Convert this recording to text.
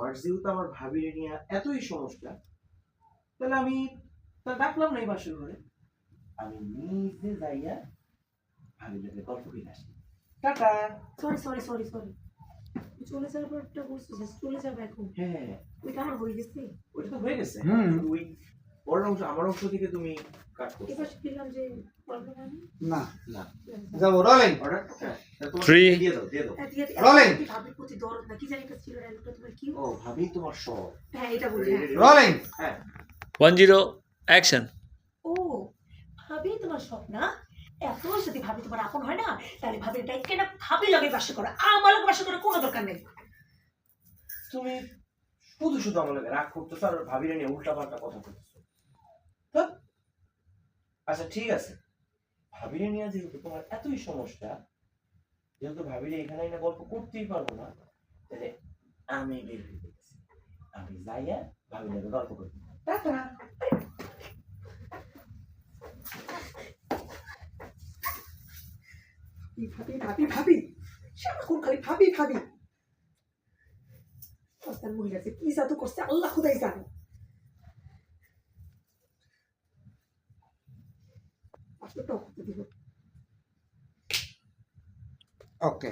আমার যেহেতু আমার ভাবির নিয়ে এতই সমস্যা, তাহলে আমি তা ডাকলাম না এই বাসর ঘরে, আমি নিজে যাইয়া ভাবির লোকের গল্প করে আসি। Tata. Sorry sorry sorry sorry, চলে যাওয়ার পর একটা বলছিস চলে যাবে এখন। হ্যাঁ ওইটা আমার হয়ে গেছে, ওইটা তো হয়ে গেছে। ওই ওর অংশ আমার অংশ থেকে তুমি কাট করছো। এবার শুনলাম যে প্রবলেম হয় না না যাবো রোলিং অর্ডার 3 দিয়ে দাও দিয়ে দাও। Rolling. ভাবির প্রতি দরদ না কি জানি একটা ছিল ডায়লগটা তোমার কি? ও ভাবি তোমার সব। হ্যাঁ এটা বলি। রোলিং হ্যাঁ 1 0 অ্যাকশন। ও ভাবি তোমার সব না, এত যদি ভাবি তোমার আপন হয় না, তাহলে ভাবির ডাইকে না ভাবি লগে বাসা করো, আমার লগে বাসা করার কোনো দরকার নেই। তুমি শুধু শুধু আমার লগে রাগ করতেছো আর ভাবিরে নিয়ে উল্টা পাল্টা কথা বলতেছো। ধ্যাৎ। আচ্ছা ঠিক আছে, ভাবিরে নিয়ে যেহেতু তোমার এতই সমস্যা, যেহেতু ভাবিরে এখানে না গল্প করতেই পারবো না, তাহলে আমি বের হয়ে গেছি, আমি যাইয়া ভাবিরে গল্প করবো। টাটা। ভাবি ভাবি ভাবি সারাক্ষণ খালি ভাবি ভাবি। সস্তার মহিলা যে কি জাদু করছে আল্লাহ খুদাই জানে। আসলে টক দিব। ওকে